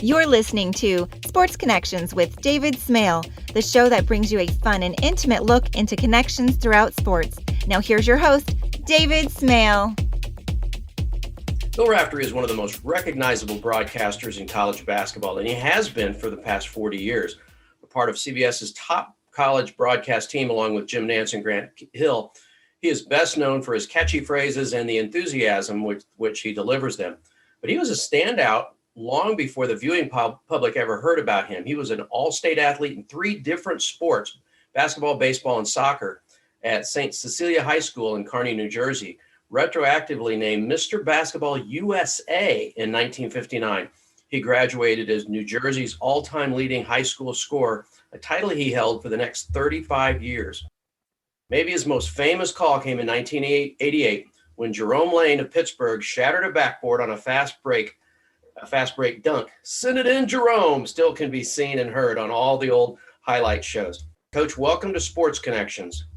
You're listening to Sports Connections with David Smale, the show that brings you a fun and intimate look into connections throughout sports. Now here's your host, David Smale. Bill Raftery is one of the most recognizable broadcasters in college basketball, and he has been for the past 40 years. A part of CBS's top college broadcast team, along with Jim Nantz and Grant Hill, he is best known for his catchy phrases and the enthusiasm with which he delivers them. But he was a standout long before the viewing public ever heard about him. He was an all-state athlete in 3 different sports, basketball, baseball, and soccer, at St. Cecilia High School in Kearney, New Jersey, retroactively named Mr. Basketball USA in 1959. He graduated as New Jersey's all-time leading high school scorer, a title he held for the next 35 years. Maybe his most famous call came in 1988 when Jerome Lane of Pittsburgh shattered a backboard on a fast break dunk. Send it in, Jerome, still can be seen and heard on all the old highlight shows. Coach, welcome to Sports Connections.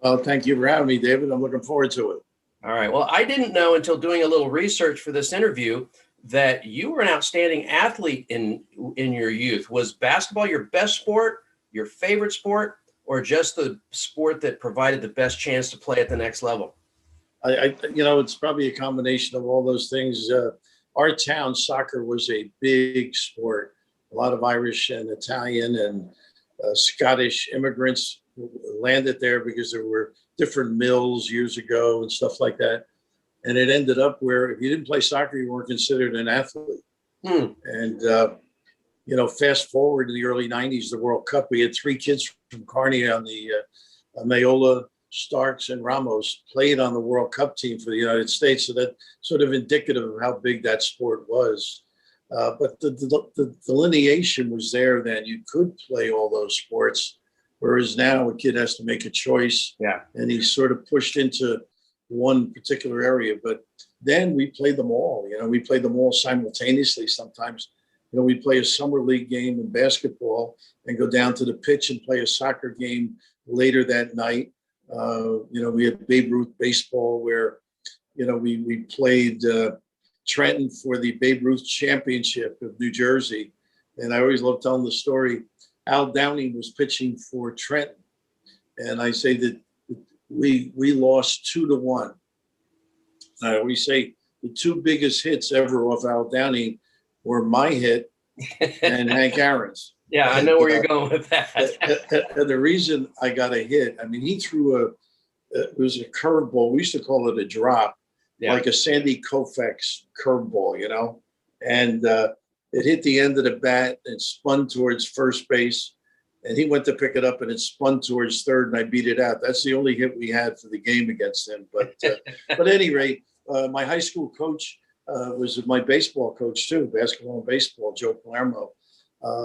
Well, thank you for having me, David. I'm looking forward to it. All right. Well, I didn't know until doing a little research for this interview that you were an outstanding athlete in your youth. Was basketball your best sport, your favorite sport, or just the sport that provided the best chance to play at the next level? It's probably a combination of all those things. Our town, soccer was a big sport. A lot of Irish and Italian and Scottish immigrants landed there because there were different mills years ago and stuff like that. And it ended up where if you didn't play soccer, you weren't considered an athlete. And, fast forward to the early 90s, the World Cup, we had 3 kids from Kearney on the Mayola, Starks, and Ramos played on the World Cup team for the United States. So that sort of indicative of how big that sport was. But the delineation was there then. You could play all those sports, whereas now a kid has to make a choice. Yeah. And he's sort of pushed into one particular area. But then we played them all. We played them all simultaneously sometimes. We'd play a summer league game in basketball and go down to the pitch and play a soccer game later that night. We had Babe Ruth baseball where, we played Trenton for the Babe Ruth Championship of New Jersey. And I always love telling the story. Al Downing was pitching for Trenton. And I say that we lost 2-1. I always say the 2 biggest hits ever off Al Downing were my hit and Hank Aaron's. Yeah, I know where you're going with that. And the reason I got a hit, he threw it was a curveball. We used to call it a drop, like a Sandy Koufax curveball, and it hit the end of the bat and spun towards first base. And he went to pick it up and it spun towards third and I beat it out. That's the only hit we had for the game against him. But at any rate, my high school coach was my baseball coach too, basketball and baseball, Joe Palermo.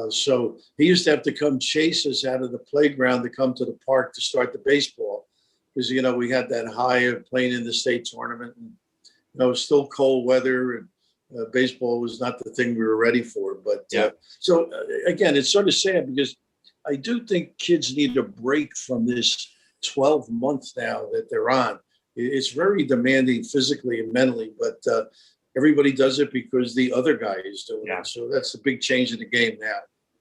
So he used to have to come chase us out of the playground to come to the park to start the baseball because, we had that high of playing in the state tournament and, it was still cold weather and baseball was not the thing we were ready for. But so again, it's sort of sad because I do think kids need a break from this 12 months now that they're on. It's very demanding physically and mentally, but everybody does it because the other guy is doing it. So that's the big change in the game now.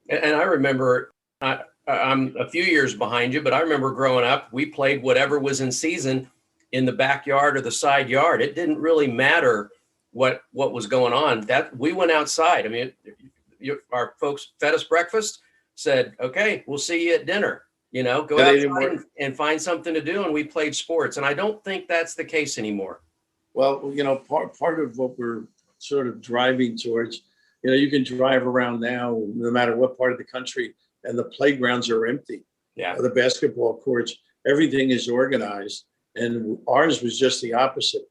And I remember, I'm a few years behind you, but I remember growing up, we played whatever was in season in the backyard or the side yard. It didn't really matter what was going on. That we went outside. Our folks fed us breakfast, said, okay, we'll see you at dinner. Go outside and find something to do. And we played sports. And I don't think that's the case anymore. Well, part of what we're sort of driving towards, you can drive around now, no matter what part of the country, and the playgrounds are empty. Yeah. The basketball courts, everything is organized. And ours was just the opposite.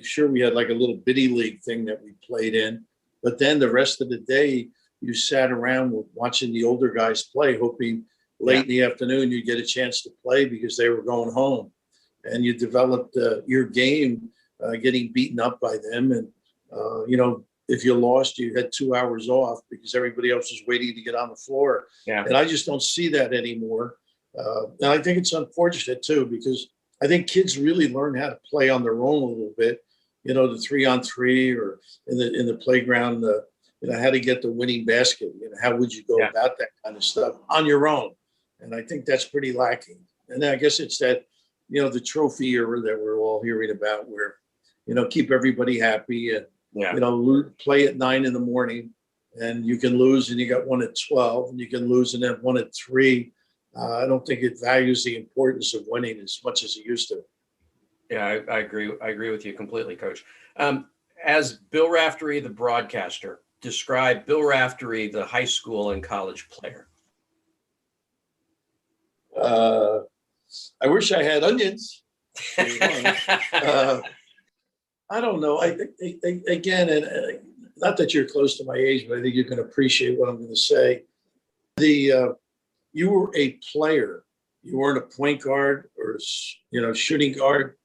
Sure, we had like a little bitty league thing that we played in. But then the rest of the day, you sat around watching the older guys play, hoping late in the afternoon you get a chance to play because they were going home. And you developed your game getting beaten up by them. And, if you lost, you had 2 hours off because everybody else was waiting to get on the floor. Yeah. And I just don't see that anymore. And I think it's unfortunate, too, because I think kids really learn how to play on their own a little bit, the 3-on-3 or in the playground, how to get the winning basket. How would you go about that kind of stuff on your own? And I think that's pretty lacking. And then I guess it's that, the trophy era that we're all hearing about where, keep everybody happy and, play at 9 a.m. and you can lose and you got one at 12 and you can lose and have one at 3. I don't think it values the importance of winning as much as it used to. Yeah, I agree. I agree with you completely, Coach. As Bill Raftery, the broadcaster, describe Bill Raftery, the high school and college player. I wish I had onions. I don't know. Again, and not that you're close to my age, but I think you can appreciate what I'm going to say. You were a player. You weren't a point guard or shooting guard.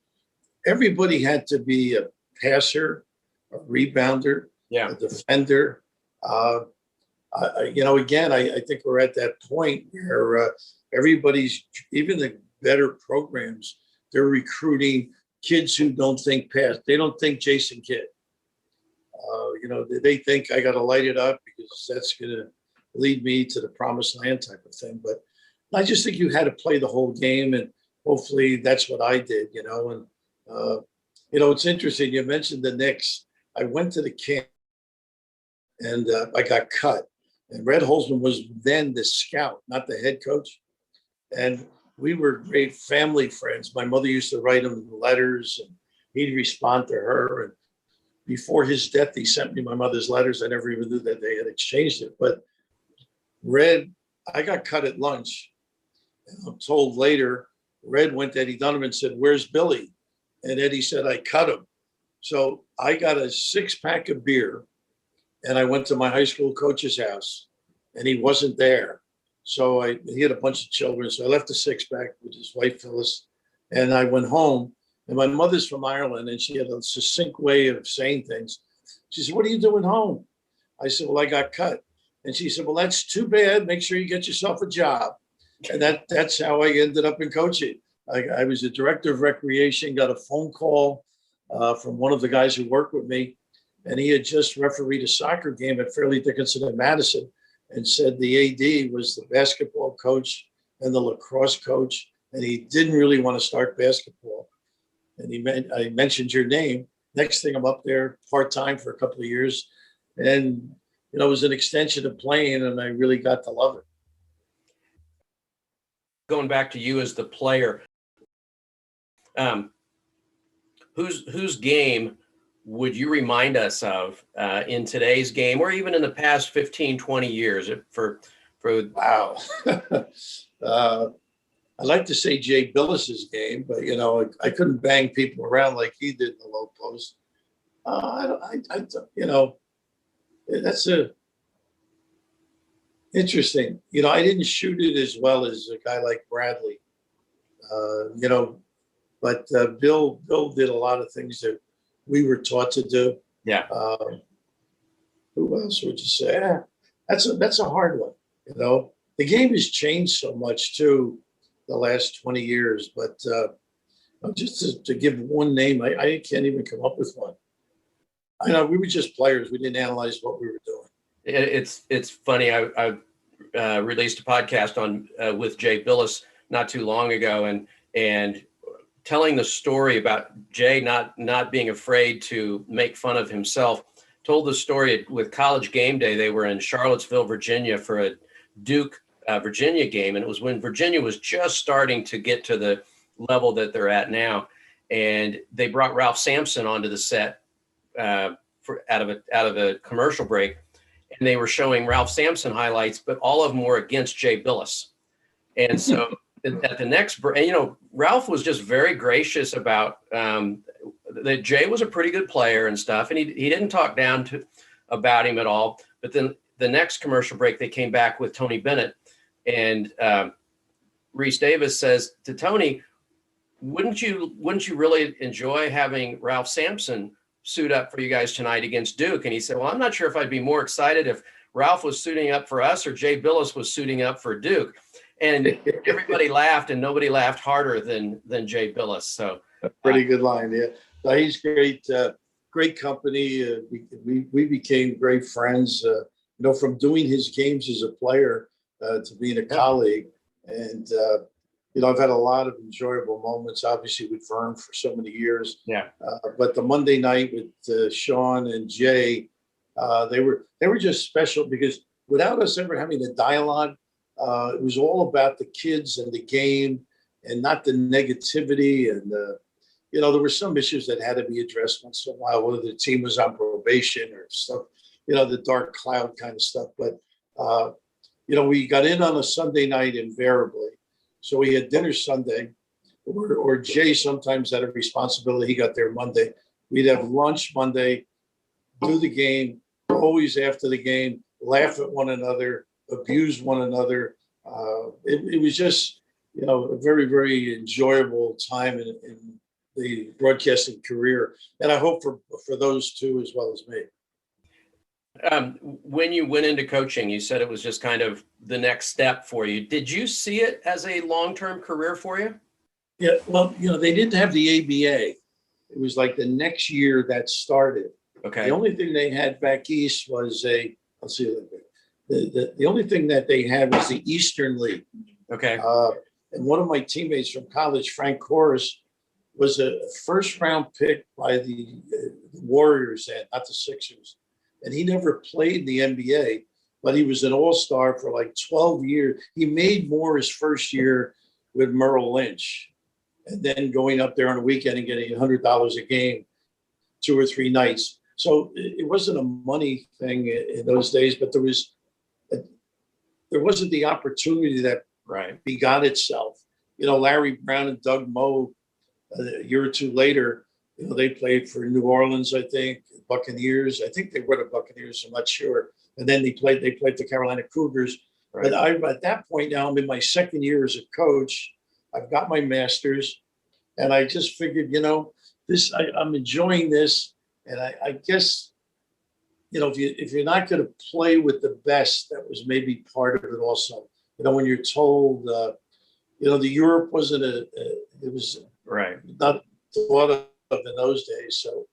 Everybody had to be a passer, a rebounder, a defender. Again, I think we're at that point where everybody's, even the better programs, they're recruiting kids who don't think pass. They don't think Jason Kidd. They think I got to light it up because that's going to lead me to the promised land type of thing. But I just think you had to play the whole game, and hopefully that's what I did. And it's interesting. You mentioned the Knicks. I went to the camp, and I got cut. And Red Holzman was then the scout, not the head coach. And we were great family friends. My mother used to write him letters, and he'd respond to her. And before his death, he sent me my mother's letters. I never even knew that they had exchanged it. But I got cut at lunch. And I'm told later, Red went to Eddie Dunham and said, "Where's Billy?" And Eddie said, "I cut him." So I got a 6-pack of beer, and I went to my high school coach's house, and he wasn't there. So he had a bunch of children. So I left the 6-pack with his wife, Phyllis, and I went home. And my mother's from Ireland, and she had a succinct way of saying things. She said, "What are you doing home?" I said, "Well, I got cut." And she said, "Well, that's too bad. Make sure you get yourself a job." And that's how I ended up in coaching. I was a director of recreation, got a phone call from one of the guys who worked with me, and he had just refereed a soccer game at Fairleigh Dickinson in Madison, and said the AD was the basketball coach and the lacrosse coach, and he didn't really want to start basketball. And I mentioned your name. Next thing, I'm up there part-time for a couple of years, and it was an extension of playing, and I really got to love it. Going back to you as the player, whose game would you remind us of in today's game, or even in the past 15, 20 years? Wow. I'd like to say Jay Billis's game, but I couldn't bang people around like he did in the low post. That's interesting. I didn't shoot it as well as a guy like Bradley. But Bill did a lot of things that we were taught to do. Yeah. Who else would you say? That's a hard one. The game has changed so much too the last 20 years, but just to give one name, I can't even come up with one. I know we were just players. We didn't analyze what we were doing. It's funny. I released a podcast on with Jay Billis not too long ago, and telling the story about Jay not being afraid to make fun of himself. Told the story with College Game Day. They were in Charlottesville, Virginia for a Duke Virginia game, and it was when Virginia was just starting to get to the level that they're at now, and they brought Ralph Sampson onto the set out of a commercial break, and they were showing Ralph Sampson highlights, but all of them were against Jay Billis. And so at the next break, Ralph was just very gracious about that Jay was a pretty good player and stuff, and he didn't talk down about him at all. But then the next commercial break, they came back with Tony Bennett, and Reese Davis says to Tony, wouldn't you really enjoy having Ralph Sampson suit up for you guys tonight against Duke? And he said, well, I'm not sure if I'd be more excited if Ralph was suiting up for us or Jay Billis was suiting up for Duke. And everybody laughed, and nobody laughed harder than Jay Billis. So a pretty good line. Yeah, no, he's great. great company. We became great friends. From doing his games as a player to being a colleague, and I've had a lot of enjoyable moments. Obviously, with Vern for so many years. Yeah. But the Monday night with Sean and Jay, they were just special because without us ever having a dialogue, it was all about the kids and the game, and not the negativity. And there were some issues that had to be addressed once in a while, whether the team was on probation or stuff, the dark cloud kind of stuff. But we got in on a Sunday night invariably. So we had dinner Sunday, or Jay sometimes had a responsibility. He got there Monday. We'd have lunch Monday, do the game, always after the game, laugh at one another, abuse one another. It was just, a very, very enjoyable time in the broadcasting career. And I hope for those two as well as me. When you went into coaching, you said it was just kind of the next step for you. Did you see it as a long-term career for you? Yeah, well, they didn't have the ABA. It was like the next year that started. Okay. The only thing they had back east was the only thing that they had was the Eastern League. Okay. And one of my teammates from college, Frank Corris, was a first-round pick by the Warriors, not the Sixers. And he never played in the NBA, but he was an all-star for like 12 years. He made more his first year with Merrill Lynch, and then going up there on a weekend and getting $100 a game, 2 or 3 nights. So it wasn't a money thing in those days, but there wasn't the opportunity that begot itself. Larry Brown and Doug Moe, a year or two later, they played for New Orleans, I think, Buccaneers. I think they were the Buccaneers, I'm not sure. And then they played the Carolina Cougars. Right. But at that point now, I'm in my second year as a coach. I've got my master's, and I just figured, I'm enjoying this. And I guess, if you're not going to play with the best, that was maybe part of it also. When you're told, the Europe wasn't it was not thought of in those days. So,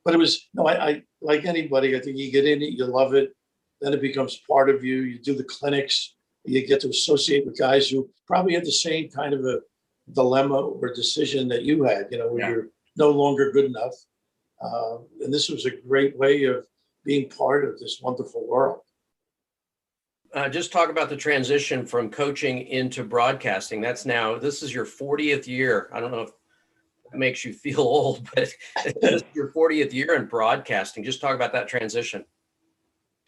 but it was, I like anybody, I think you get in it, you love it, then it becomes part of you. You do the clinics, you get to associate with guys who probably had the same kind of a dilemma or decision that you had, where you're no longer good enough. And this was a great way of being part of this wonderful world. Just talk about the transition from coaching into broadcasting. This is your 40th year. I don't know if it makes you feel old, but it's your 40th year in broadcasting. Just talk about that transition.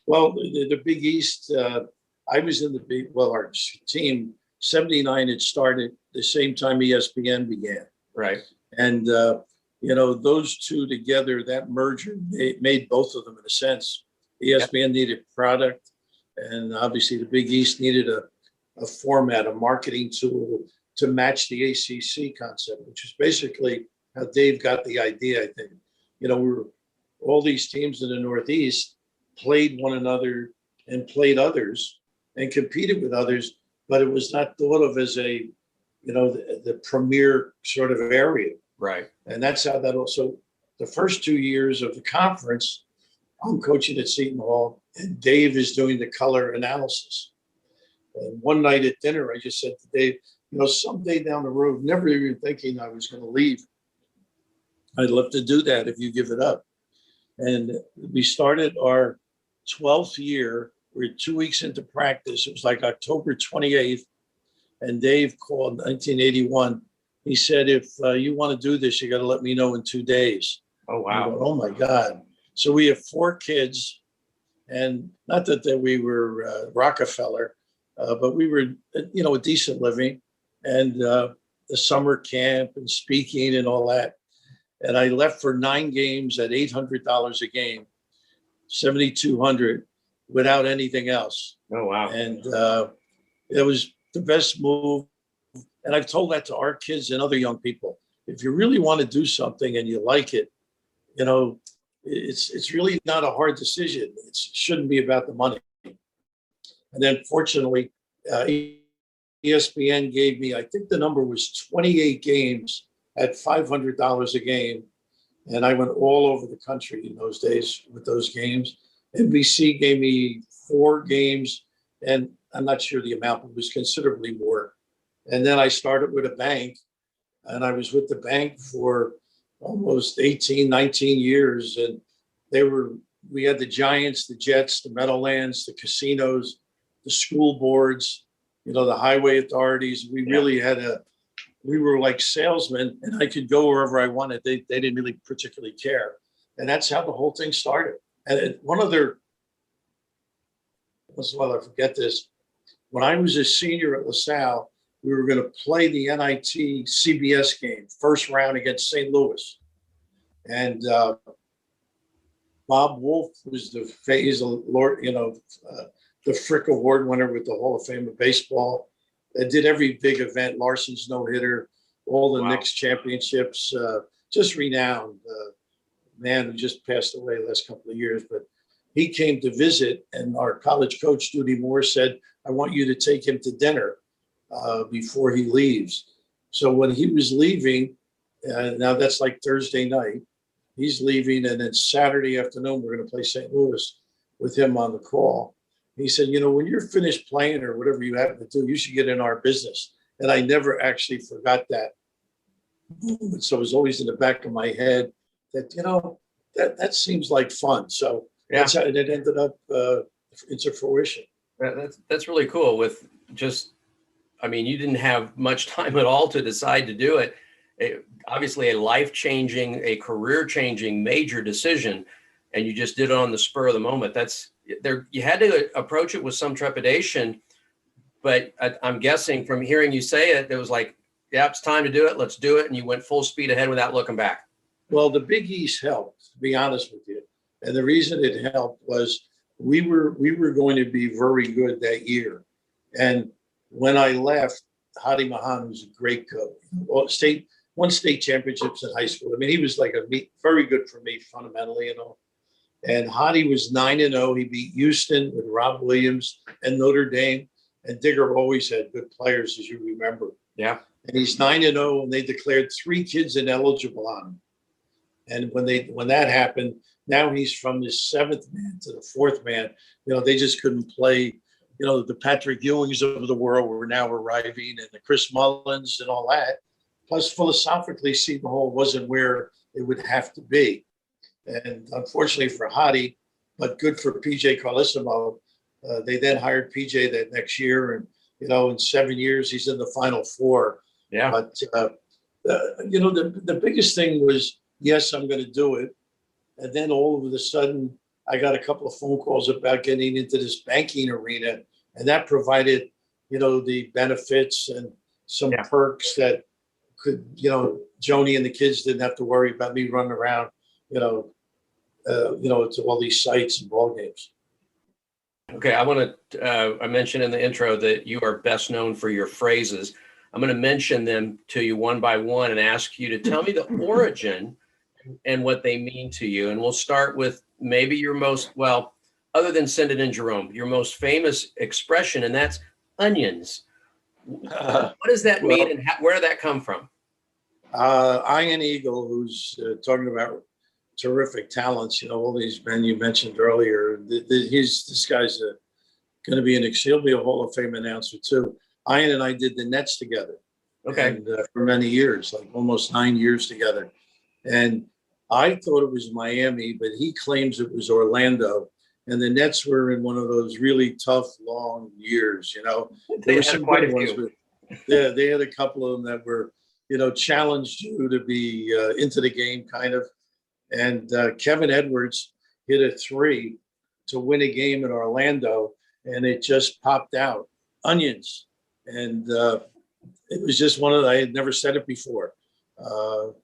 Well, the Big East, I was in our team, 79 had started the same time ESPN began. Right. And, those two together, that merger made both of them in a sense. ESPN needed product, and obviously the Big East needed a format, a marketing tool to match the ACC concept, which is basically how Dave got the idea, I think. All these teams in the Northeast played one another and played others and competed with others, but it was not thought of as the premier sort of area. Right. And that's how that also, the first 2 years of the conference, I'm coaching at Seton Hall, and Dave is doing the color analysis. And one night at dinner, I just said to Dave, someday down the road, never even thinking I was going to leave, I'd love to do that if you give it up. And we started our 12th year. We're 2 weeks into practice. It was like October 28th. And Dave called 1981. He said, if you want to do this, you got to let me know in 2 days. Oh, wow. Went, oh, my God. So we have 4 kids. And not that we were Rockefeller, but we were, a decent living. And the summer camp and speaking and all that. And I left for 9 games at $800 a game, $7,200 without anything else. Oh, wow. And it was the best move. And I've told that to our kids and other young people. If you really want to do something and you like it, it's really not a hard decision. It shouldn't be about the money. And then fortunately, ESPN gave me, I think the number was 28 games at $500 a game. And I went all over the country in those days with those games. NBC gave me 4 games, and I'm not sure the amount, but it was considerably more. And then I started with a bank, and I was with the bank for almost 18, 19 years. And we had the Giants, the Jets, the Meadowlands, the casinos, the school boards, the highway authorities. We were like salesmen, and I could go wherever I wanted. They didn't really particularly care. And that's how the whole thing started. And once in a while I forget this, when I was a senior at LaSalle, we were going to play the NIT CBS game, first round against St. Louis. And Bob Wolf was he's a Lord, the Frick Award winner with the Hall of Fame of Baseball. Did every big event, Larson's no-hitter, all the Knicks championships, just renowned. Man who just passed away the last couple of years, but he came to visit, and our college coach, Judy Moore, said, I want you to take him to dinner before he leaves. So when he was leaving, now that's like Thursday night, he's leaving, and then Saturday afternoon, we're going to play St. Louis with him on the call. He said, when you're finished playing or whatever you happen to do, you should get in our business. And I never actually forgot that moment. So it was always in the back of my head that, that seems like fun. So that's how it ended up into fruition. That's really cool. With you didn't have much time at all to decide to do it. Obviously a life-changing, a career-changing major decision, and you just did it on the spur of the moment. You had to approach it with some trepidation, but I'm guessing from hearing you say it, it was like, it's time to do it. Let's do it. And you went full speed ahead without looking back. Well, the Big East helped, to be honest with you. And the reason it helped was we were going to be very good that year. And when I left, Hadi Mahan was a great coach. Won state championships in high school. He was like very good for me fundamentally, And Hadi was 9-0. He beat Houston with Rob Williams and Notre Dame. And Digger always had good players, as you remember. Yeah. And he's 9-0, and they declared 3 kids ineligible on him. And when that happened, now he's from the 7th man to the 4th man. They just couldn't play. The Patrick Ewings of the world were now arriving, and the Chris Mullins and all that. Plus, philosophically, Seton Hall wasn't where it would have to be. And unfortunately for Hadi, but good for PJ Carlesimo, they then hired PJ that next year. And, in 7 years, he's in the Final Four. Yeah. But, the biggest thing was, yes, I'm going to do it. And then all of a sudden, I got a couple of phone calls about getting into this banking arena. And that provided, the benefits and some perks that could, Joni and the kids didn't have to worry about me running around, to all these sites and ball games. Okay, I mentioned in the intro that you are best known for your phrases. I'm going to mention them to you one by one and ask you to tell me the origin and what they mean to you. And we'll start with maybe your most, other than Send It in Jerome, your most famous expression, and that's onions. What does that mean, and where did that come from? Ian Eagle, who's talking about terrific talents, all these men you mentioned earlier. This guy's going to be he'll be a Hall of Fame announcer too. Ian and I did the Nets together. Okay. And for many years, like almost 9 years together. And I thought it was Miami, but he claims it was Orlando. And the Nets were in one of those really tough, long years, There were some good ones, but they had a couple of them that were, challenged you to be into the game, kind of. And Kevin Edwards hit a 3 to win a game in Orlando, and it just popped out. Onions. And it was just I had never said it before.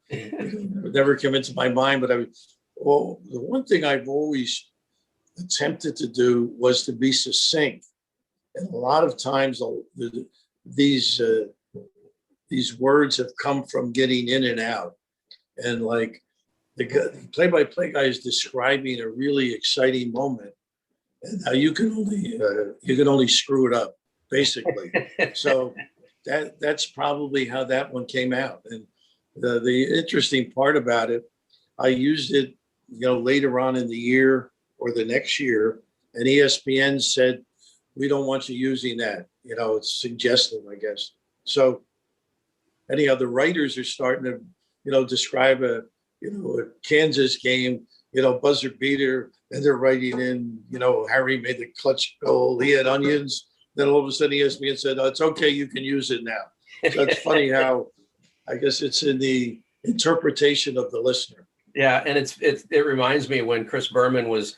It never came into my mind, but the one thing I've always attempted to do was to be succinct. And a lot of times these words have come from getting in and out. And like the play-by-play guy is describing a really exciting moment. And now you can only screw it up, basically. So that's probably how that one came out. And the interesting part about it, I used it, later on in the year or the next year, and ESPN said, we don't want you using that. It's suggestive, I guess. So anyhow, the writers are starting to, describe a Kansas game, buzzer beater, and they're writing in, Harry made the clutch goal, he had onions. Then all of a sudden ESPN said, oh, it's okay, you can use it now. So it's funny how, I guess it's in the interpretation of the listener. Yeah, and it reminds me when Chris Berman was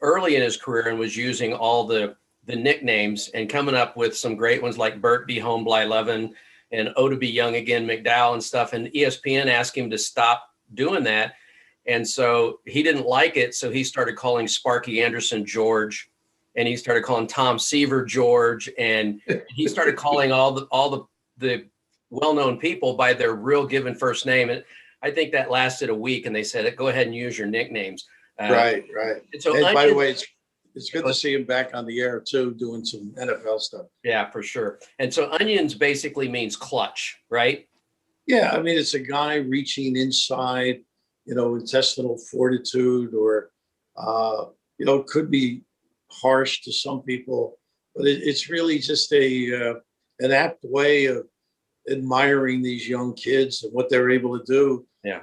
early in his career and was using all the nicknames and coming up with some great ones like Bert B. Home Blyleven and O to Be Young Again McDowell and stuff. And ESPN asked him to stop doing that. And so he didn't like it. So he started calling Sparky Anderson George, and he started calling Tom Seaver George, and he started calling all the well-known people by their real given first name. And I think that lasted a week, and they said, go ahead and use your nicknames. Right. And so, and by the way, it's good to see him back on the air too, doing some NFL stuff. Yeah, for sure. And so onions basically means clutch, right? Yeah, I mean, it's a guy reaching inside, intestinal fortitude, or, could be harsh to some people, but it's really just an apt way of admiring these young kids and what they're able to do. Yeah.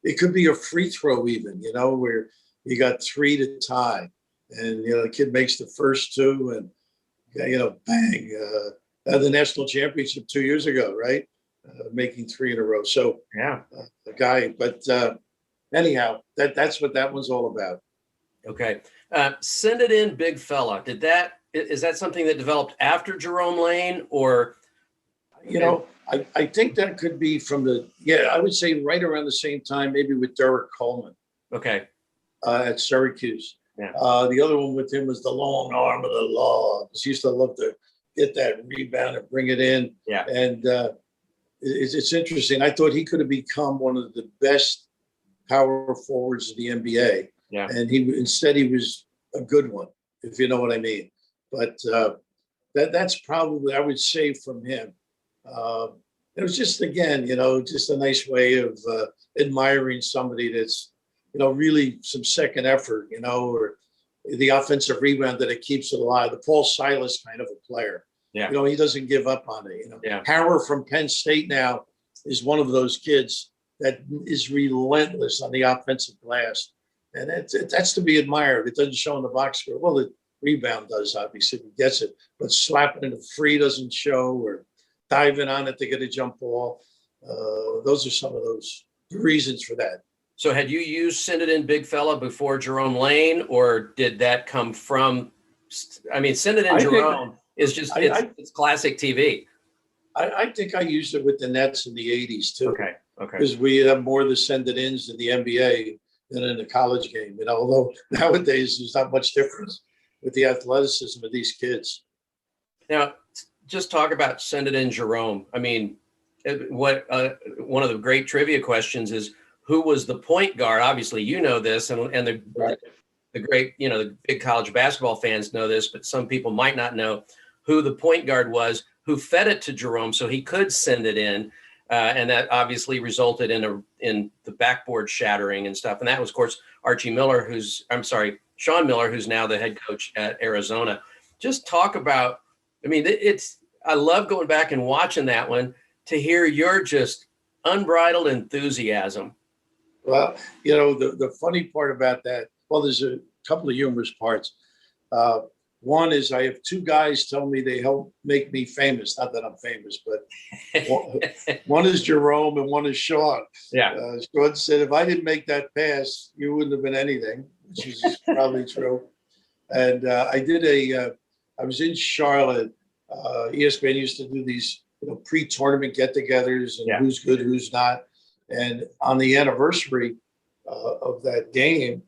It could be a free throw even, where you got 3 to tie, and, the kid makes the first 2, and, bang, the national championship 2 years ago, right? Making 3 in a row. So yeah, the guy, but anyhow, that's what that one's all about. Okay. Send It In, Big Fella. Is that something that developed after Jerome Lane, or? I think that could be I would say right around the same time, maybe with Derek Coleman. Okay. At Syracuse. Yeah. The other one with him was the long arm of the law, because he used to love to get that rebound and bring it in. Yeah. And it's interesting. I thought he could have become one of the best power forwards of the NBA. Yeah. And instead he was a good one, if you know what I mean. But that's probably, I would say, from him. It was just, again, just a nice way of admiring somebody that's, really some second effort, or the offensive rebound that it keeps it alive. The Paul Silas kind of a player. Yeah. He doesn't give up on it. Yeah. Howard from Penn State now is one of those kids that is relentless on the offensive glass. And that's to be admired. It doesn't show in the box score. Well, the rebound does, obviously, if he gets it. But slapping it free doesn't show, or diving on it to get a jump ball. Those are some of those reasons for that. So had you used Send It In, Big Fella before Jerome Lane, or did that come from, Send It In, Jerome is just, it's classic TV. I think I used it with the Nets in the 80s too. Okay. Because we have more of the Send It Ins in the NBA than in the college game. Although nowadays there's not much difference with the athleticism of these kids. Now, just talk about Send It In, Jerome. What one of the great trivia questions is, who was the point guard? Obviously, this, and the great, the big college basketball fans know this, but some people might not know who the point guard was, who fed it to Jerome so he could send it in, and that obviously resulted in the backboard shattering and stuff. And that was, of course, Sean Miller, who's now the head coach at Arizona. Just talk about. I love going back and watching that one to hear your just unbridled enthusiasm. Well, the funny part about that, there's a couple of humorous parts. One is I have 2 guys tell me they help make me famous. Not that I'm famous, but one is Jerome and one is Sean. Yeah. Sean said, if I didn't make that pass, you wouldn't have been anything, which is probably true. And I was in Charlotte. ESPN used to do these pre-tournament get-togethers and who's good, who's not. And on the anniversary of that game,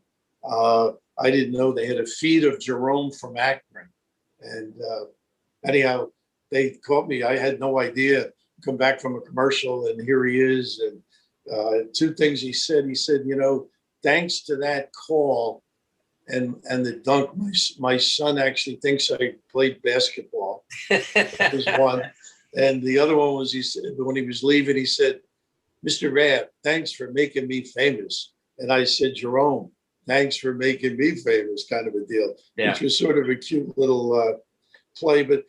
I didn't know they had a feed of Jerome from Akron. And anyhow, they caught me. I had no idea. Come back from a commercial, and here he is. And 2 things he said. He said, thanks to that call and the dunk, my son actually thinks I played basketball. That was one. And the other one was, he said, when he was leaving, he said, Mr. Rabb, thanks for making me famous. And I said, Jerome, thanks for making me famous, kind of a deal, which was sort of a cute little play. But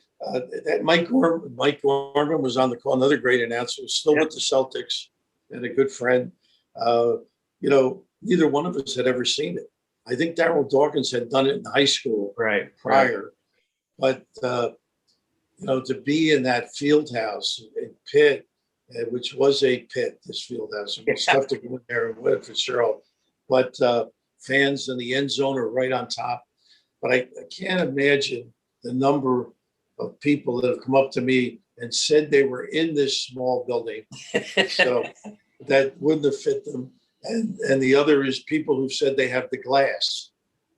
that Mike Gorman was on the call, another great announcer, still with the Celtics and a good friend. Neither one of us had ever seen it. I think Darryl Dawkins had done it in high school prior. But, to be in that field house in Pitt, which was a pit, this field house. It was tough to go in there and win for sure. But fans in the end zone are right on top. But I can't imagine the number of people that have come up to me and said they were in this small building. So that wouldn't have fit them. And the other is people who've said they have the glass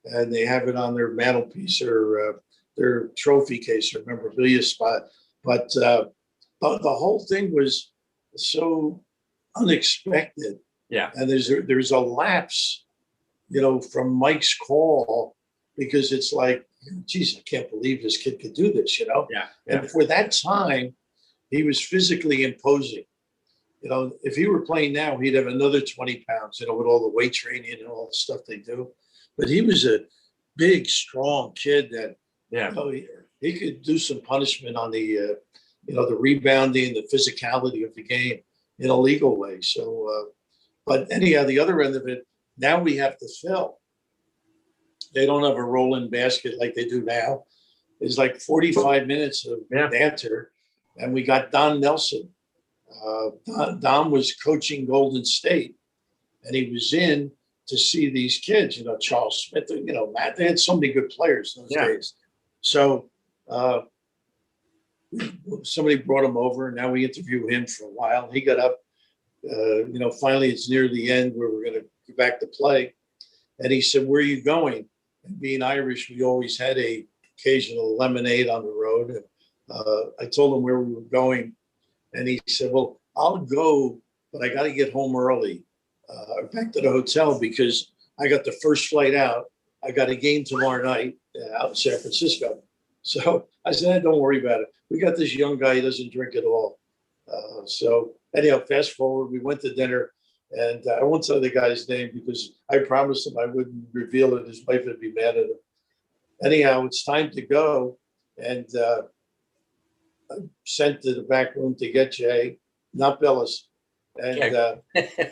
and they have it on their mantelpiece or their trophy case or memorabilia spot. But the whole thing was so unexpected. Yeah. And there's a lapse, from Mike's call, because it's like, geez, I can't believe this kid could do this, Yeah. And for that time, he was physically imposing. If he were playing now, he'd have another 20 pounds, with all the weight training and all the stuff they do. But he was a big, strong kid that, he could do some punishment on the, the rebounding, the physicality of the game in a legal way. So, but anyhow, the other end of it, now we have to fill. They don't have a roll-in basket like they do now. It's like 45 minutes of banter, and we got Don Nelson. Don was coaching Golden State, and he was in to see these kids, Charles Smith, Matt. They had so many good players in those days. So somebody brought him over, and now we interview him for a while. He got up, finally it's near the end where we're going to go back to play. And he said, where are you going? And being Irish, we always had a occasional lemonade on the road. And I told him where we were going. And he said, well, I'll go, but I got to get home early, back to the hotel, because I got the first flight out. I got a game tomorrow night out in San Francisco. So I said, don't worry about it. We got this young guy, he doesn't drink at all. So anyhow, fast forward, we went to dinner, and I won't tell the guy's name because I promised him I wouldn't reveal it. His wife would be mad at him. Anyhow, it's time to go. And I sent to the back room to get Jay, not Billis. And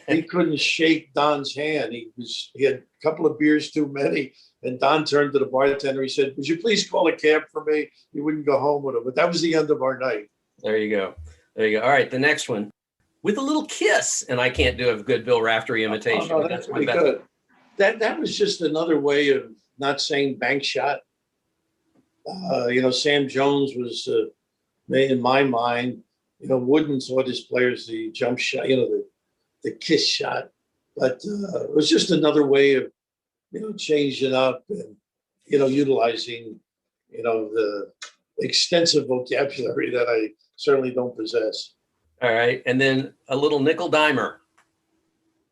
he couldn't shake Don's hand. He had a couple of beers too many. And Don turned to the bartender. He said, would you please call a cab for me? He wouldn't go home with him. But that was the end of our night. There you go. All right, the next one. With a little kiss. And I can't do a good Bill Raftery imitation. Oh, no, that's pretty good. That was just another way of not saying bank shot. Sam Jones was, in my mind, Wooden taught his players the jump shot, the kiss shot. But it was just another way of, changing up and, utilizing, the extensive vocabulary that I certainly don't possess. All right. And then a little nickel dimer.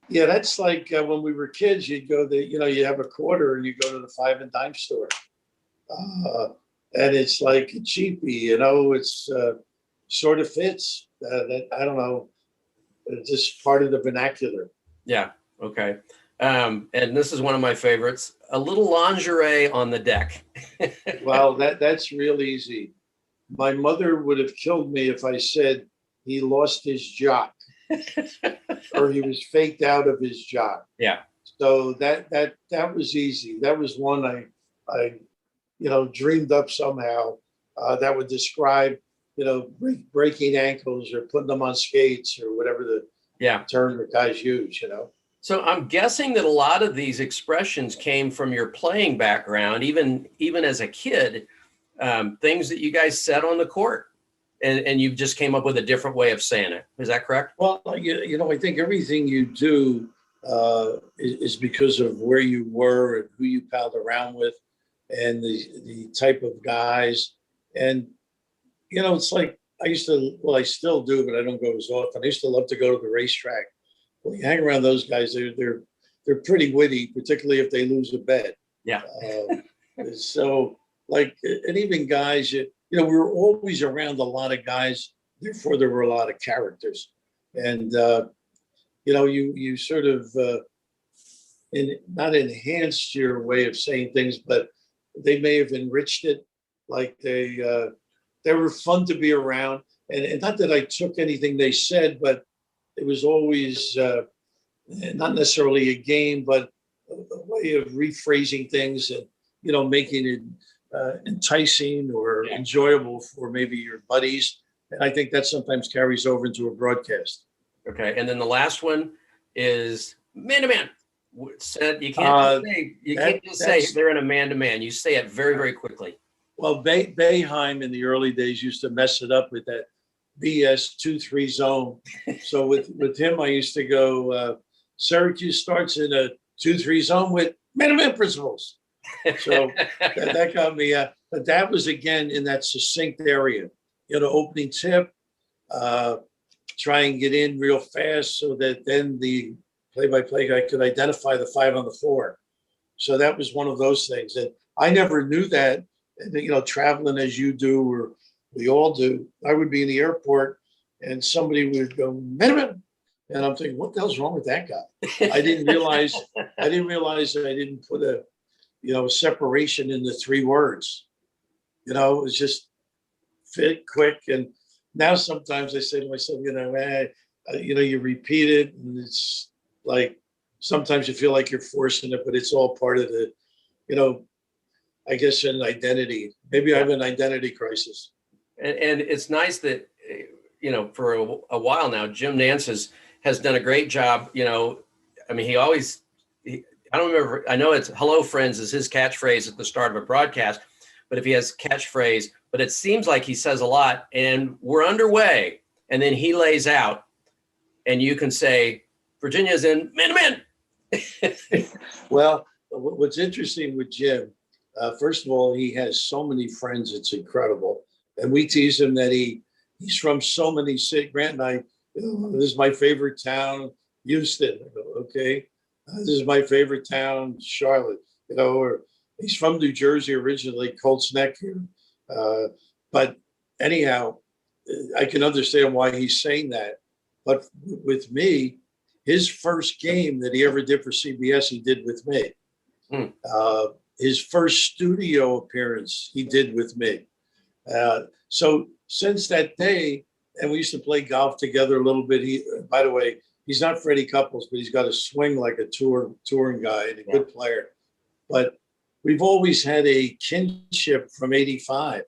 Yeah, that's like when we were kids, you'd go there, you have a quarter and you go to the 5 and dime store. And it's like a cheapie, it's sort of fits. I don't know. It's just part of the vernacular. Yeah. Okay. And this is one of my favorites, a little lingerie on the deck. Well, that's real easy. My mother would have killed me if I said he lost his jock or he was faked out of his jock. Yeah. So that was easy. That was one I dreamed up somehow that would describe, breaking ankles or putting them on skates or whatever the term that guys use, So I'm guessing that a lot of these expressions came from your playing background, even as a kid, things that you guys said on the court, and you just came up with a different way of saying it. Is that correct? Well, I think everything you do is because of where you were and who you palled around with and the type of guys. And, it's like I still do, but I don't go as often. I used to love to go to the racetrack. Well, you hang around those guys, they're pretty witty, particularly if they lose a bet. Yeah. So and even guys, we were always around a lot of guys. Therefore, there were a lot of characters. And you sort of not enhanced your way of saying things, but they may have enriched it. Like they were fun to be around, and not that I took anything they said, but it was always not necessarily a game, but a way of rephrasing things and making it enticing or enjoyable for maybe your buddies. And I think that sometimes carries over into a broadcast. Okay, and then the last one is man to man. You can't just say they're in a man to man. You say it very, very quickly. Well, Boeheim in the early days used to mess it up with that BS 2-3 zone. So with him, I used to go. Syracuse starts in a 2-3 zone with man-to-man principles. So that got me. But that was again in that succinct area. Opening tip. Try and get in real fast so that then the play-by-play guy could identify the 5 on the floor. So that was one of those things. And I never knew that. And, traveling as you do, or we all do, I would be in the airport and somebody would go, minimum. And I'm thinking, what the hell's wrong with that guy? I didn't realize that I didn't put a separation in the 3 words. It was just fit, quick. And now sometimes I say to myself, you repeat it, and it's like sometimes you feel like you're forcing it, but it's all part of the, I guess, an identity. Maybe I have an identity crisis. And it's nice that, for a while now, Jim Nance has done a great job. I don't remember. I know it's "Hello, friends" is his catchphrase at the start of a broadcast, but if he has catchphrase, but it seems like he says a lot, and we're underway, and then he lays out, and you can say, Virginia's in man-to-man. Well, what's interesting with Jim, first of all, he has so many friends, it's incredible. And we tease him that he's from so many cities. Grant and I, this is my favorite town, Houston. I go, okay. This is my favorite town, Charlotte. Or he's from New Jersey originally, Colts Neck here. But anyhow, I can understand why he's saying that. But with me, his first game that he ever did for CBS, he did with me. His first studio appearance, he did with me. So since that day, and we used to play golf together a little bit. By the way, he's not Freddie Couples, but he's got a swing like a touring guy and a good player. But we've always had a kinship from '85.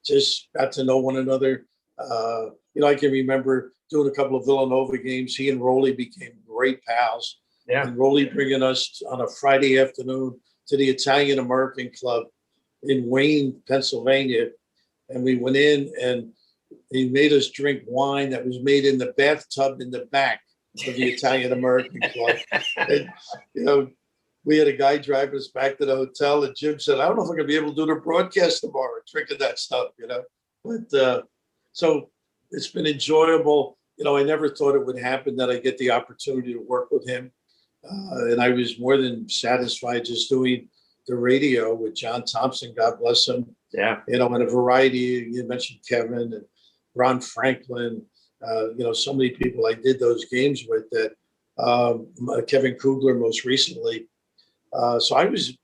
Just got to know one another. I can remember doing a couple of Villanova games. He and Rolly became great pals. Yeah. And Rolly bringing us on a Friday afternoon to the Italian American Club in Wayne, Pennsylvania. And we went in and he made us drink wine that was made in the bathtub in the back of the Italian American Club. And, we had a guy driving us back to the hotel, and Jim said, I don't know if I'm going to be able to do the broadcast tomorrow, drinking that stuff, But so it's been enjoyable. I never thought it would happen that I get the opportunity to work with him. And I was more than satisfied just doing the radio with John Thompson, God bless him. Yeah. And a variety, you mentioned Kevin and Ron Franklin, so many people I did those games with that, Kevin Kugler most recently. So I was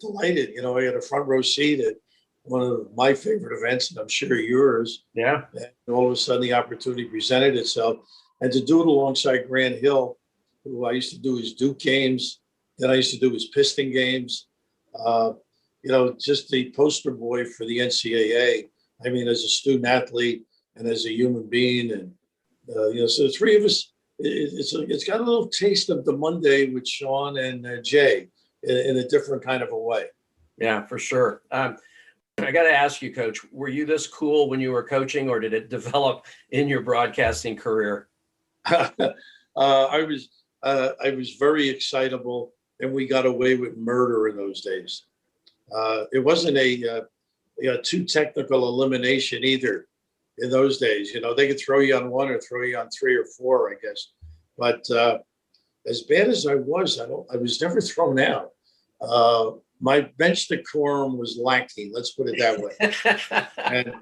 delighted. I had a front row seat at one of my favorite events, and I'm sure yours. Yeah. And all of a sudden, the opportunity presented itself, and to do it alongside Grant Hill, who I used to do his Duke games, then I used to do his Piston games. Just the poster boy for the NCAA. I mean, as a student athlete and as a human being, and so the 3 of us. It's got a little taste of the Monday with Sean and Jay in a different kind of a way. Yeah, for sure. I got to ask you, Coach, were you this cool when you were coaching, or did it develop in your broadcasting career? I was very excitable, and we got away with murder in those days. It wasn't a too technical elimination either. In those days, they could throw you on 1 or throw you on 3 or 4, I guess. But as bad as I was never thrown out. My bench decorum was lacking. Let's put it that way. And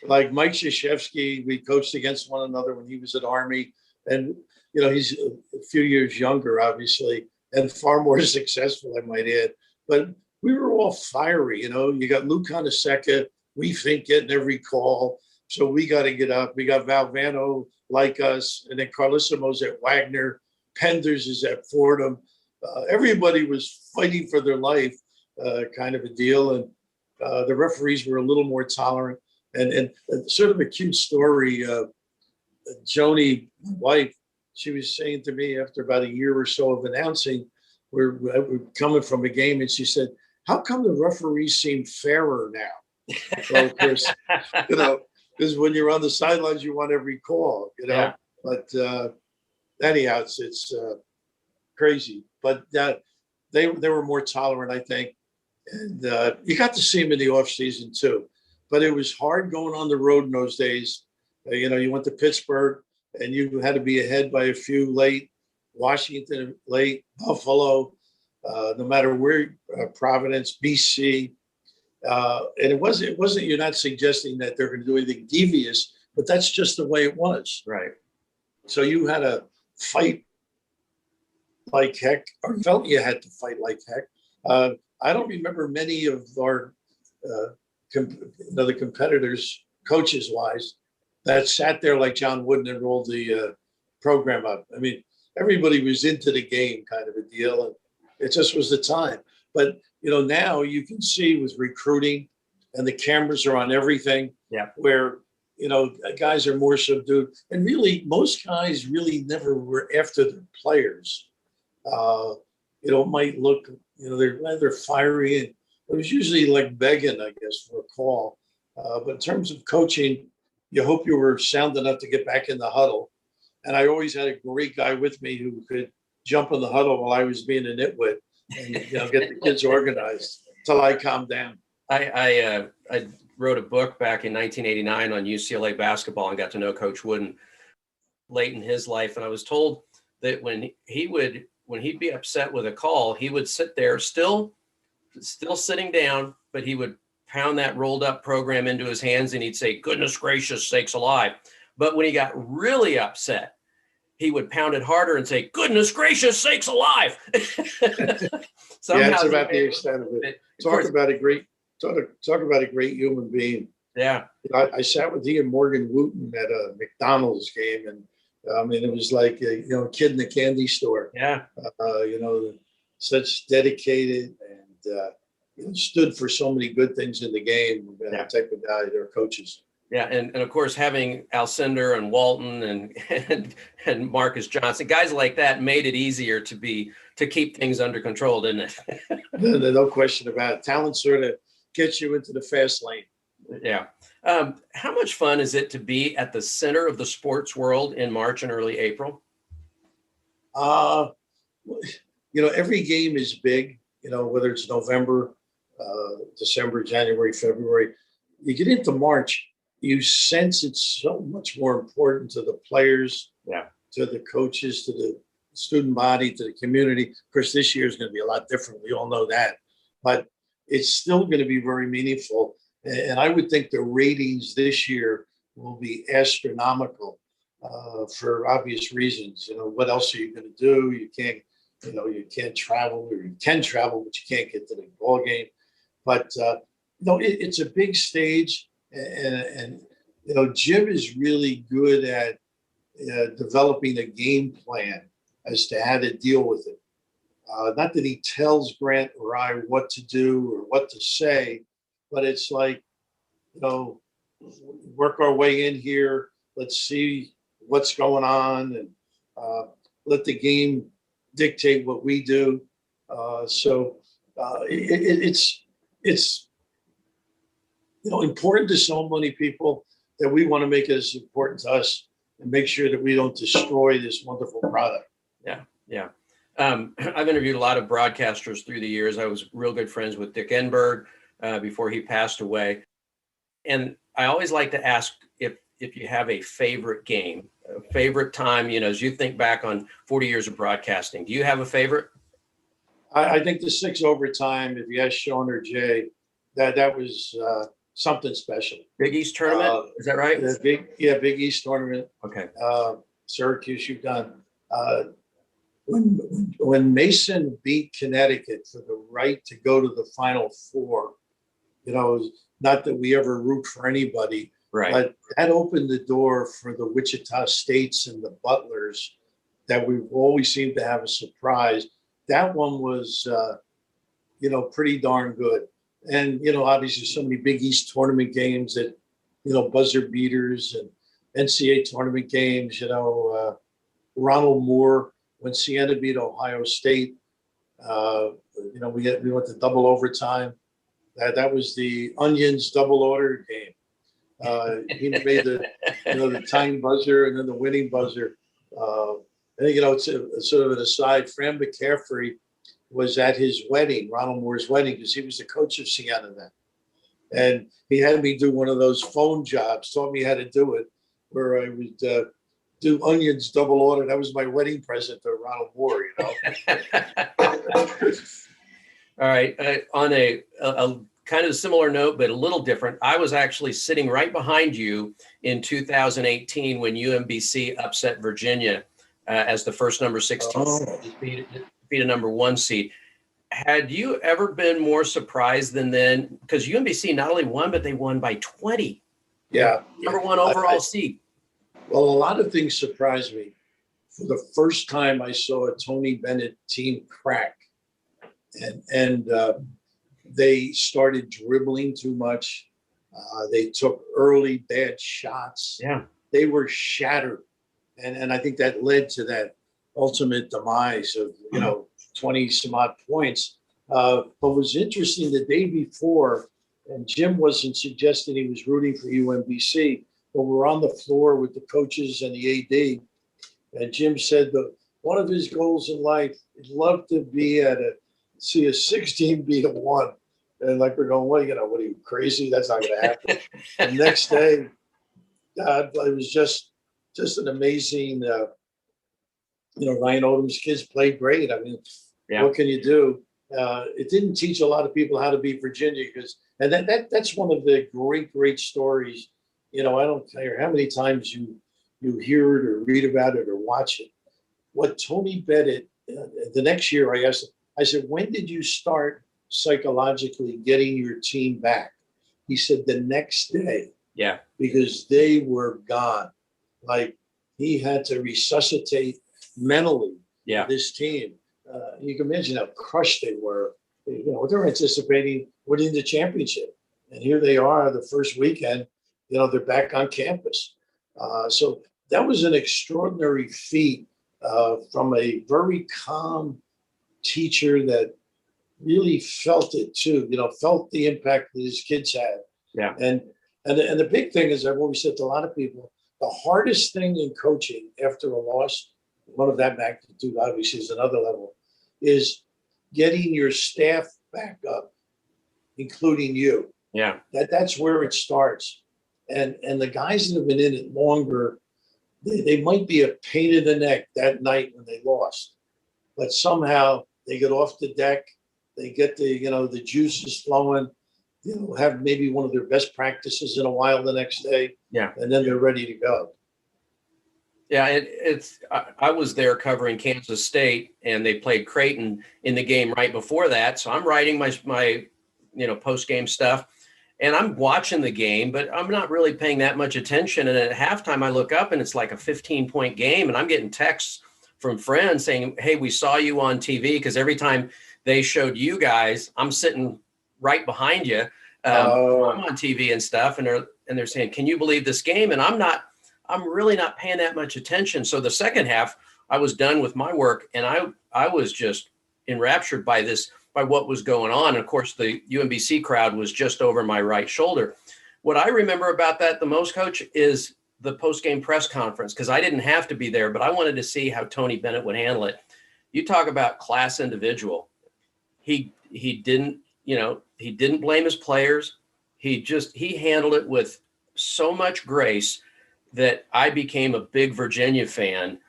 like Mike Krzyzewski, we coached against one another when he was at Army. And he's a few years younger, obviously, and far more successful, I might add. But we were all fiery, You got Lou Conaseca, we think, getting every call. So we got to get up. We got Valvano like us, and then Carlissimo's at Wagner. Penders is at Fordham. Everybody was fighting for their life, kind of a deal. And the referees were a little more tolerant. And sort of a cute story, Joni, my wife, she was saying to me after about a year or so of announcing, we're coming from a game, and she said, how come the referees seem fairer now? Well, of course, because when you're on the sidelines, you want every call, Yeah. But anyhow, it's crazy. But they were more tolerant, I think. And you got to see them in the off season too. But it was hard going on the road in those days. You went to Pittsburgh and you had to be ahead by a few late, Washington late, Buffalo, no matter where, Providence, BC. And it wasn't, you're not suggesting that they're going to do anything devious, but that's just the way it was. Right. So you had to fight like heck, or felt you had to fight like heck. I don't remember many of our the competitors, coaches wise, that sat there like John Wooden and rolled the program up. I mean, everybody was into the game, kind of a deal, and it just was the time. But now you can see with recruiting, and the cameras are on everything. Yeah. Where guys are more subdued, and really most guys really never were after their players. It might look, they're rather fiery, and it was usually like begging, I guess, for a call. But in terms of coaching, you hope you were sound enough to get back in the huddle. And I always had a great guy with me who could jump in the huddle while I was being a nitwit and get the kids organized till I calmed down. I wrote a book back in 1989 on UCLA basketball and got to know Coach Wooden late in his life. And I was told that when he'd be upset with a call, he would sit there still sitting down, but he would pound that rolled up program into his hands and he'd say, goodness gracious sakes alive. But when he got really upset, he would pound it harder and say, goodness gracious sakes alive. Somehow that's about the extent of it. Talk about a great human being. Yeah. I sat with Ian Morgan Wooten at a McDonald's game, and it was like a kid in the candy store. Yeah. Such dedicated and stood for so many good things in the game. Type of guy, their coaches. Yeah, and of course having Alcindor and Walton and Marcus Johnson, guys like that, made it easier to keep things under control, didn't it? No question about it. Talent sort of gets you into the fast lane. Yeah. How much fun is it to be at the center of the sports world in March and early April? Every game is big, whether it's November, December, January, February. You get into March, you sense it's so much more important to the players, to the coaches, to the student body, to the community. Of course, this year is going to be a lot different. We all know that. But it's still going to be very meaningful. And I would think the ratings this year will be astronomical for obvious reasons. What else are you going to do? You can't travel, or you can travel, but you can't get to the ball game. But it's a big stage, and Jim is really good at developing a game plan as to how to deal with it. Not that he tells Grant or I what to do or what to say, but it's like, work our way in here. Let's see what's going on, and let the game dictate what we do. It's important to so many people that we want to make it as important to us and make sure that we don't destroy this wonderful product. Yeah. I've interviewed a lot of broadcasters through the years. I was real good friends with Dick Enberg before he passed away. And I always like to ask if you have a favorite game, a favorite time, as you think back on 40 years of broadcasting. Do you have a favorite? I think the 6 overtime, if you ask Sean or Jay, that was something special. Big East tournament, is that right? Big East tournament. Okay. Syracuse, UConn. When Mason beat Connecticut for the right to go to the Final Four, not that we ever root for anybody, Right. but that opened the door for the Wichita States and the Butlers that we've always seemed to have a surprise. That one was, pretty darn good. And, obviously so many Big East tournament games that, buzzer beaters and NCAA tournament games, Ronald Moore, when Siena beat Ohio State, we went to double overtime. That was the Onions double order game. He made the tying buzzer and then the winning buzzer. I think, it's a sort of an aside. Fran McCaffrey was at his wedding, Ronald Moore's wedding, because he was the coach of Siena then. And he had me do one of those phone jobs, taught me how to do it, where I would do Onions double order. That was my wedding present to Ronald Moore, All right. On a kind of similar note, but a little different, I was actually sitting right behind you in 2018 when UMBC upset Virginia as the first number 16 beat a number 1 seed. Had you ever been more surprised than then? Because UMBC not only won, but they won by 20. Yeah. Number 1 overall seed. Well, a lot of things surprised me. For the first time, I saw a Tony Bennett team crack. And they started dribbling too much. They took early bad shots. Yeah. They were shattered. And I think that led to that ultimate demise of, 20 some odd points. But was interesting the day before, and Jim wasn't suggesting he was rooting for UMBC, but we're on the floor with the coaches and the AD. And Jim said that one of his goals in life, he'd love to be see a 16 beat a 1. And like we're going, well, what are you, crazy? That's not going to happen. The next day, God, it was just an amazing, Ryan Odom's kids played great. I mean, What can you do? It didn't teach a lot of people how to beat Virginia and that's one of the great stories. I don't care how many times you hear it or read about it or watch it. What Tony Bennett, the next year I asked him, I said, when did you start psychologically getting your team back? He said the next day. Yeah. Because they were gone. Like he had to resuscitate mentally this team. You can imagine how crushed they were. They're anticipating winning the championship. And here they are the first weekend, they're back on campus. So that was an extraordinary feat from a very calm teacher that really felt it too, felt the impact that his kids had. Yeah. And the big thing is, I've always said to a lot of people, the hardest thing in coaching after a loss, one of that magnitude obviously is another level, is getting your staff back up, including you. Yeah. That's where it starts. And the guys that have been in it longer, they might be a pain in the neck that night when they lost, but somehow they get off the deck, they get the juices flowing, have maybe one of their best practices in a while the next day. Yeah. And then they're ready to go. Yeah, I was there covering Kansas State, and they played Creighton in the game right before that. So I'm writing my post-game stuff, and I'm watching the game, but I'm not really paying that much attention. And at halftime, I look up, and it's like a 15-point game, and I'm getting texts from friends saying, hey, we saw you on TV, because every time they showed you guys, I'm sitting right behind you. I'm on TV and stuff, and they're saying, can you believe this game? And I'm really not paying that much attention. So the second half, I was done with my work, and I was just enraptured by what was going on. And of course, the UMBC crowd was just over my right shoulder. What I remember about that the most, Coach, is the post-game press conference, because I didn't have to be there, but I wanted to see how Tony Bennett would handle it. You talk about class individual. He didn't blame his players. He handled it with so much grace that I became a big Virginia fan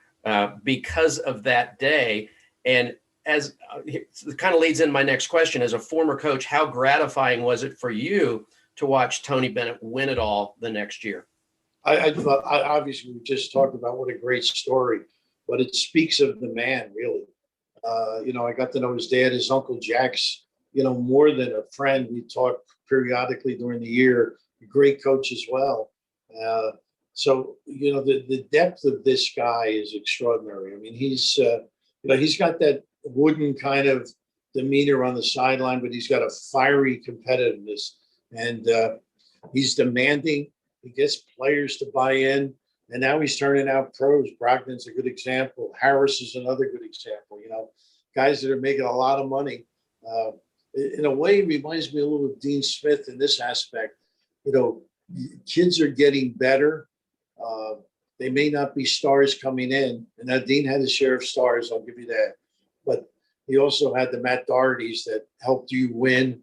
because of that day. And as it kind of leads into my next question, as a former coach, how gratifying was it for you to watch Tony Bennett win it all the next year? I obviously we just talked about what a great story. but it speaks of the man, really. I got to know his dad, his Uncle Jack's, more than a friend. We talk periodically during the year. A great coach as well. So the depth of this guy is extraordinary. I mean, he's got that wooden kind of demeanor on the sideline, but he's got a fiery competitiveness, and he's demanding. He gets players to buy in, and now he's turning out pros. Brogdon's a good example. Harris is another good example. Guys that are making a lot of money. In a way, it reminds me a little of Dean Smith in this aspect. Kids are getting better. They may not be stars coming in, and now Dean had his share of stars. I'll give you that, but he also had the Matt Dohertys that helped you win.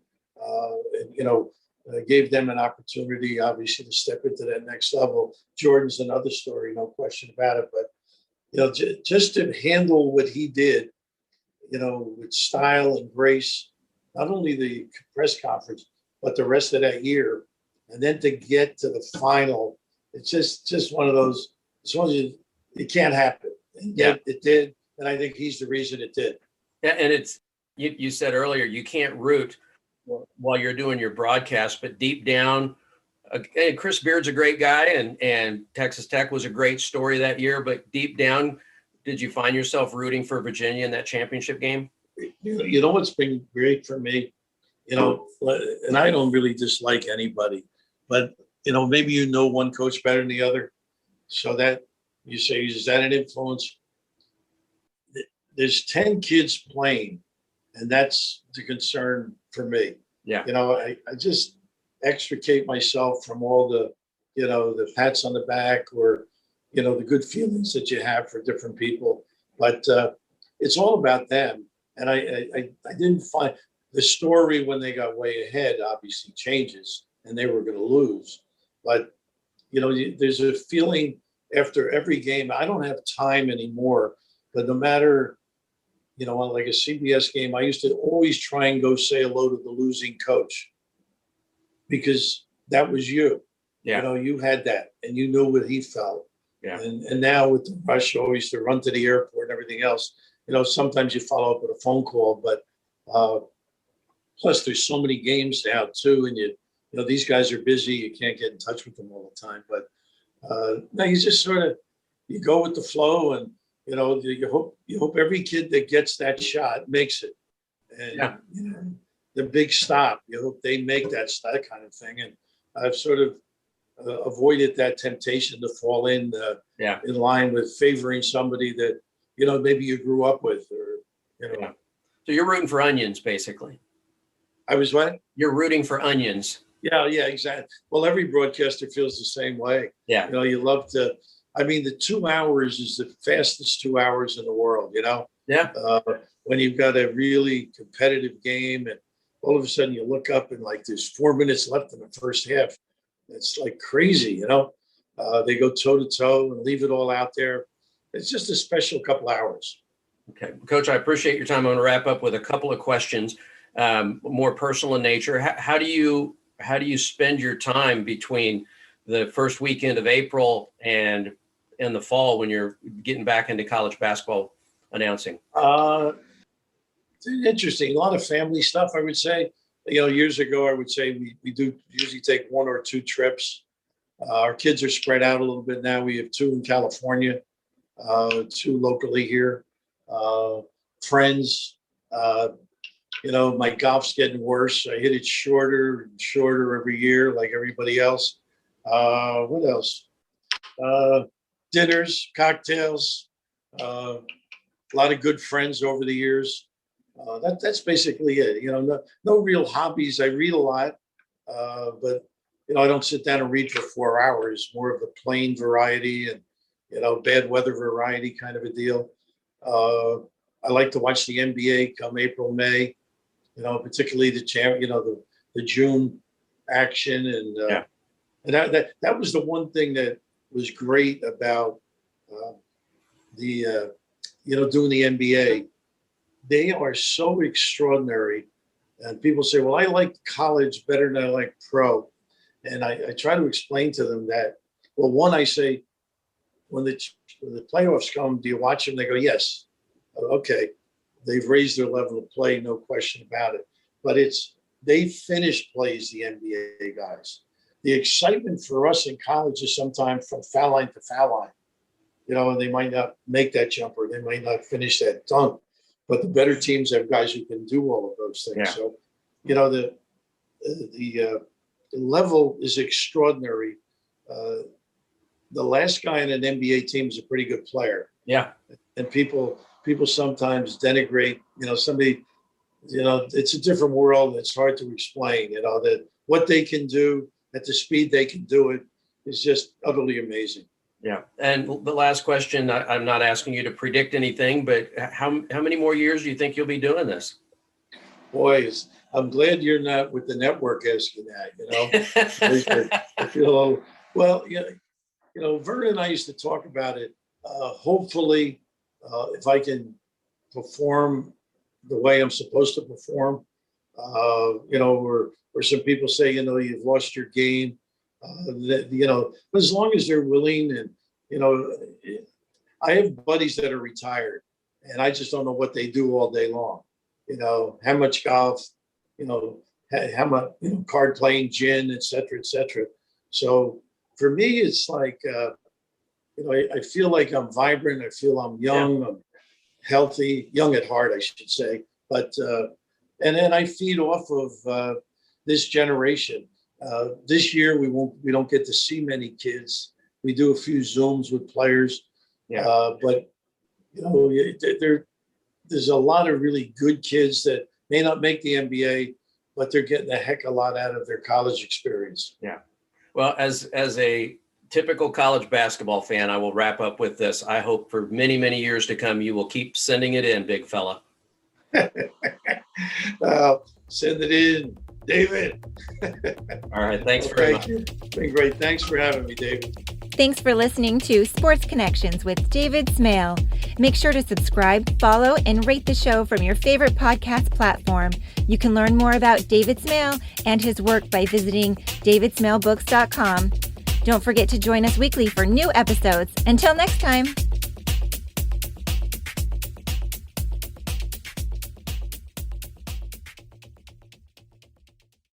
Gave them an opportunity, obviously, to step into that next level. Jordan's another story, no question about it. But just to handle what he did, with style and grace, not only the press conference, but the rest of that year, and then to get to the final, it's just one of those. It can't happen. And yet it did, and I think he's the reason it did. Yeah, and it's you said earlier, you can't root while you're doing your broadcast, but deep down, Chris Beard's a great guy, and Texas Tech was a great story that year. But deep down, did you find yourself rooting for Virginia in that championship game? What's been great for me, and I don't really dislike anybody, but maybe one coach better than the other, so that you say, is that an influence? There's 10 kids playing, and that's the concern for me. Yeah. I just extricate myself from all the pats on the back or, the good feelings that you have for different people. But it's all about them. And I didn't find the story when they got way ahead, obviously changes, and they were going to lose. But, there's a feeling after every game. I don't have time anymore, but no matter, like a CBS game, I used to always try and go say hello to the losing coach, because that was you. Yeah. You had that, and you knew what he felt. Yeah. And now with the rush always to run to the airport and everything else, sometimes you follow up with a phone call, but plus there's so many games now too, and these guys are busy. You can't get in touch with them all the time. But no, you just sort of you go with the flow, and you hope every kid that gets that shot makes it. And the big stop, you hope they make that kind of thing. And I've sort of avoided that temptation to fall in line with favoring somebody that maybe you grew up with, or So you're rooting for onions, basically. I was what? You're rooting for onions. Yeah, exactly. Well, every broadcaster feels the same way. Yeah. You love to. I mean, the 2 hours is the fastest 2 hours in the world. Yeah. When you've got a really competitive game, and all of a sudden you look up and like there's 4 minutes left in the first half. It's like crazy, They go toe to toe and leave it all out there. It's just a special couple hours. Okay, Coach, I appreciate your time. I'm going to wrap up with a couple of questions, more personal in nature. How do you spend your time between the first weekend of April and in the fall when you're getting back into college basketball announcing? It's interesting. A lot of family stuff, I would say. Years ago, I would say we do usually take 1 or 2 trips. Our kids are spread out a little bit now. We have 2 in California, 2 locally here. Friends, my golf's getting worse. I hit it shorter and shorter every year, like everybody else. What else? Dinners, cocktails, a lot of good friends over the years. That's basically it. No real hobbies. I read a lot, but I don't sit down and read for 4 hours. More of the plain variety and bad weather variety kind of a deal. I like to watch the NBA come April, May. Particularly the June action, and that was the one thing that was great about doing the NBA. They are so extraordinary, and people say, "Well, I like college better than I like pro," and I try to explain to them that. Well, one, I say, when the playoffs come, do you watch them? They go, yes. Okay. They've raised their level of play, no question about it. But they finish plays, the NBA guys. The excitement for us in college is sometimes from foul line to foul line. And they might not make that jumper. They might not finish that dunk. But the better teams have guys who can do all of those things. Yeah. So, the level is extraordinary. The last guy in an NBA team is a pretty good player. Yeah. And people sometimes denigrate, somebody, it's a different world. It's hard to explain, that what they can do at the speed they can do it is just utterly amazing. Yeah. And the last question, I'm not asking you to predict anything, but how many more years do you think you'll be doing this? Boy, I'm glad you're not with the network asking that, I feel, well, Vern and I used to talk about it. Hopefully, if I can perform the way I'm supposed to perform, where some people say, you've lost your game, as long as they're willing, and, I have buddies that are retired and I just don't know what they do all day long. How much golf, how much, card playing, gin, et cetera, et cetera. So for me, it's like, I feel like I'm vibrant. I feel I'm young, I'm healthy, young at heart, I should say. But, and then I feed off of this generation. This year, we don't get to see many kids. We do a few Zooms with players, but there's a lot of really good kids that may not make the NBA, but they're getting a heck of a lot out of their college experience. Yeah. Well, as a typical college basketball fan, I will wrap up with this. I hope for many, many years to come, you will keep sending it in, big fella. Send it in, David. All right. Thanks very much. It's been great. Thanks for having me, David. Thanks for listening to Sports Connections with David Smale. Make sure to subscribe, follow, and rate the show from your favorite podcast platform. You can learn more about David Smale and his work by visiting davidsmalebooks.com. Don't forget to join us weekly for new episodes. Until next time.